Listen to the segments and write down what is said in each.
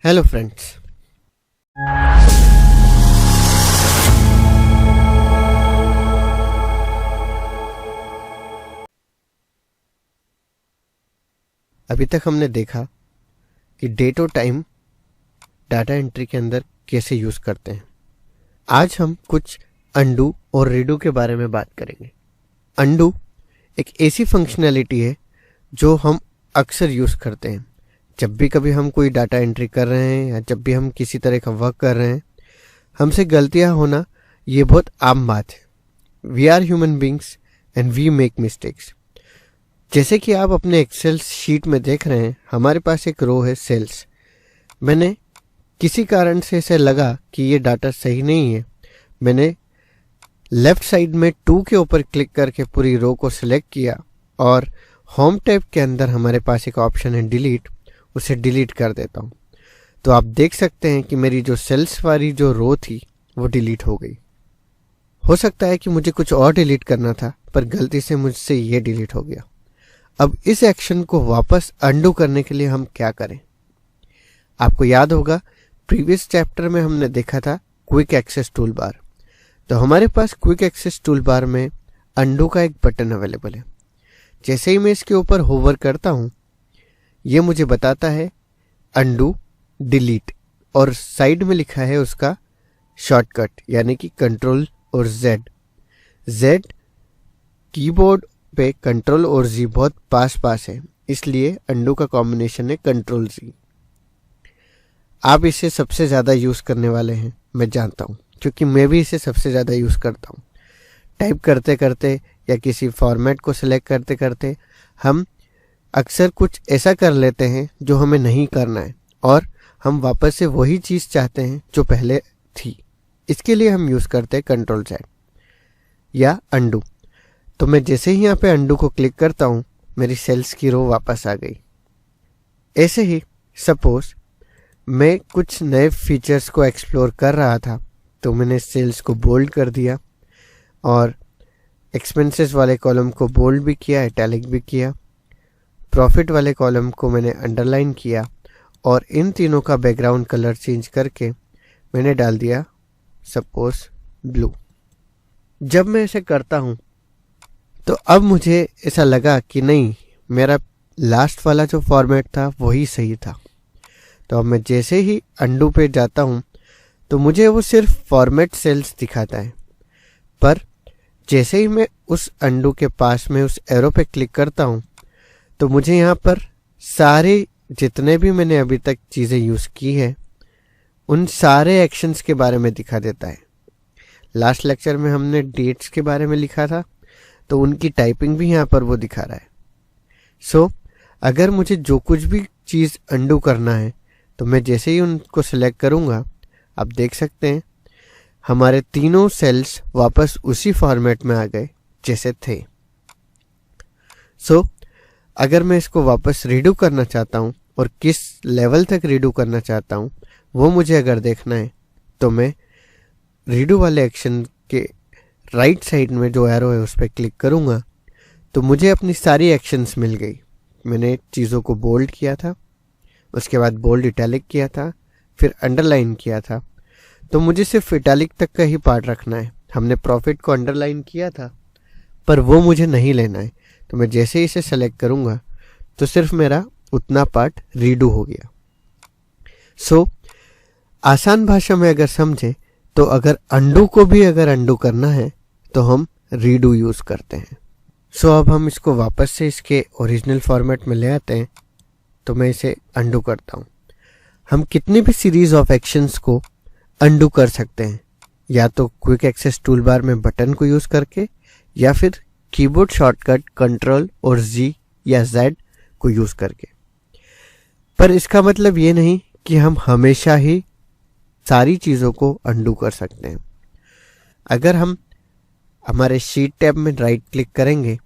Hello friends. अभी तक हमने देखा कि डेट और टाइम डाटा एंट्री के अंदर कैसे यूज करते हैं। आज हम कुछ अंडू और रीडू के बारे में बात करेंगे। अंडू एक ऐसी फंक्शनैलिटी है जो हम अक्सर यूज करते हैं जब भी कभी हम कोई डाटा एंट्री कर रहे हैं या जब भी हम किसी तरह का वर्क कर रहे हैं। हमसे गलतियां होना ये बहुत आम बात है। We are human beings and we make mistakes. जैसे कि आप अपने एक्सेल शीट में देख रहे हैं, हमारे पास एक रो है सेल्स। मैंने किसी कारण से ऐसे लगा कि ये डाटा सही नहीं है। मैंने लेफ्ट साइड में 2 के ऊपर क्लिक करके पूरी रो को सिलेक्ट किया और होम टैब के अंदर हमारे पास एक ऑप्शन है डिलीट, उसे डिलीट कर देता हूँ। तो आप देख सकते हैं कि मेरी जो सेल्स वाली जो रो थी वो डिलीट हो गई। हो सकता है कि मुझे कुछ और डिलीट करना था, पर गलती से मुझसे ये डिलीट हो गया। अब इस एक्शन को वापस अंडू करने के लिए हम क्या करें? आपको याद होगा प्रीवियस चैप्टर में हमने देखा था क्विक एक्सेस टूल बार। तो हमारे पास क्विक एक्सेस टूल बार में अंडू का एक बटन अवेलेबल है। जैसे ही मैं इसके ऊपर होवर करता हूं, ये मुझे बताता है अंडू डिलीट और साइड में लिखा है उसका शॉर्टकट यानी कि कंट्रोल और जेड कीबोर्ड पे कंट्रोल और जी बहुत पास है, इसलिए अंडू का कॉम्बिनेशन है कंट्रोल जी। आप इसे सबसे ज़्यादा यूज़ करने वाले हैं, मैं जानता हूँ, क्योंकि मैं भी इसे सबसे ज़्यादा यूज़ करता हूँ। टाइप करते करते या किसी फॉर्मेट को सिलेक्ट करते करते हम अक्सर कुछ ऐसा कर लेते हैं जो हमें नहीं करना है और हम वापस से वही चीज़ चाहते हैं जो पहले थी। इसके लिए हम यूज़ करते हैं कंट्रोल जेड या अंडू। तो मैं जैसे ही यहाँ पे अंडू को क्लिक करता हूँ, मेरी सेल्स की रो वापस आ गई। ऐसे ही सपोज मैं कुछ नए फीचर्स को एक्सप्लोर कर रहा था, तो मैंने सेल्स को बोल्ड कर दिया और एक्सपेंसेस वाले कॉलम को बोल्ड भी किया, इटैलिक भी किया। प्रॉफिट वाले कॉलम को मैंने अंडरलाइन किया और इन तीनों का बैकग्राउंड कलर चेंज करके मैंने डाल दिया सपोज ब्लू। जब मैं ऐसे करता हूँ तो अब मुझे ऐसा लगा कि नहीं, मेरा लास्ट वाला जो फॉर्मेट था वही सही था। तो अब मैं जैसे ही अंडू पे जाता हूँ तो मुझे वो सिर्फ फॉर्मेट सेल्स दिखाता है, पर जैसे ही मैं उस अंडू के पास में उस एरो पे क्लिक करता हूँ तो मुझे यहाँ पर सारे जितने भी मैंने अभी तक चीज़ें यूज़ की है उन सारे एक्शंस के बारे में दिखा देता है। लास्ट लेक्चर में हमने डेट्स के बारे में लिखा था, तो उनकी टाइपिंग भी यहाँ पर वो दिखा रहा है। सो अगर मुझे जो कुछ भी चीज़ अंडू करना है तो मैं जैसे ही उनको सिलेक्ट करूँगा, आप देख सकते हैं हमारे तीनों सेल्स वापस उसी फॉर्मेट में आ गए जैसे थे। सो अगर मैं इसको वापस रीडू करना चाहता हूँ और किस लेवल तक रीडू करना चाहता हूँ वो मुझे अगर देखना है, तो मैं रीडू वाले एक्शन के राइट साइड में जो एरो है उस पर क्लिक करूँगा तो मुझे अपनी सारी एक्शंस मिल गई। मैंने चीज़ों को बोल्ड किया था, उसके बाद बोल्ड इटैलिक किया था, फिर अंडरलाइन किया था। तो मुझे सिर्फ इटैलिक तक का ही पार्ट रखना है। हमने प्रॉफिट को अंडरलाइन किया था, पर वो मुझे नहीं लेना है। तो मैं जैसे ही इसे सेलेक्ट करूँगा तो सिर्फ मेरा उतना पार्ट रीडू हो गया। सो आसान भाषा में अगर समझे तो अगर अंडू को भी अगर अंडू करना है तो हम रीडू यूज़ करते हैं। सो अब हम इसको वापस से इसके ओरिजिनल फॉर्मेट में ले आते हैं। तो मैं इसे अंडू करता हूँ। हम कितनी भी सीरीज ऑफ एक्शंस को अंडू कर सकते हैं, या तो क्विक एक्सेस टूल बार में बटन को यूज़ करके या फिर कीबोर्ड शॉर्टकट कंट्रोल और जी या जेड को यूज़ करके। पर इसका मतलब ये नहीं कि हम हमेशा ही सारी चीज़ों को अंडू कर सकते हैं। अगर हम हमारे शीट टैब में राइट क्लिक करेंगे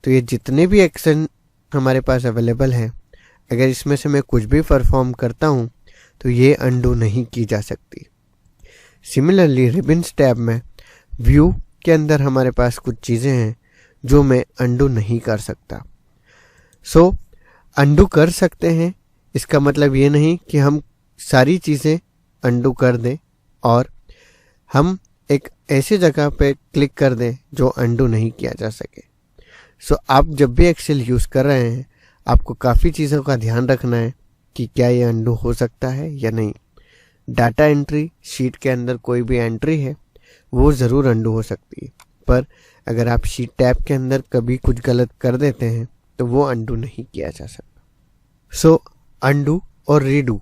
तो ये जितने भी एक्शन हमारे पास अवेलेबल हैं, अगर इसमें से मैं कुछ भी परफॉर्म करता हूँ तो ये अंडू नहीं की जा सकती। सिमिलरली रिबन्स टैब में व्यू के अंदर हमारे पास कुछ चीज़ें हैं जो मैं अंडू नहीं कर सकता। सो अंडू कर सकते हैं, इसका मतलब ये नहीं कि हम सारी चीज़ें अंडू कर दें और हम एक ऐसी जगह पे क्लिक कर दें जो अंडू नहीं किया जा सके। सो आप जब भी एक्सेल यूज़ कर रहे हैं आपको काफ़ी चीज़ों का ध्यान रखना है कि क्या ये अंडू हो सकता है या नहीं। डाटा एंट्री शीट के अंदर कोई भी एंट्री है वो ज़रूर अंडू हो सकती है, पर अगर आप शीट टैब के अंदर कभी कुछ गलत कर देते हैं तो वो अंडू नहीं किया जा सकता। सो अंडू और रीडू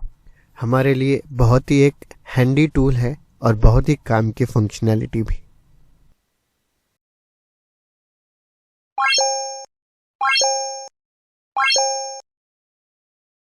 हमारे लिए बहुत ही एक हैंडी टूल है और बहुत ही काम की फंक्शनैलिटी भी।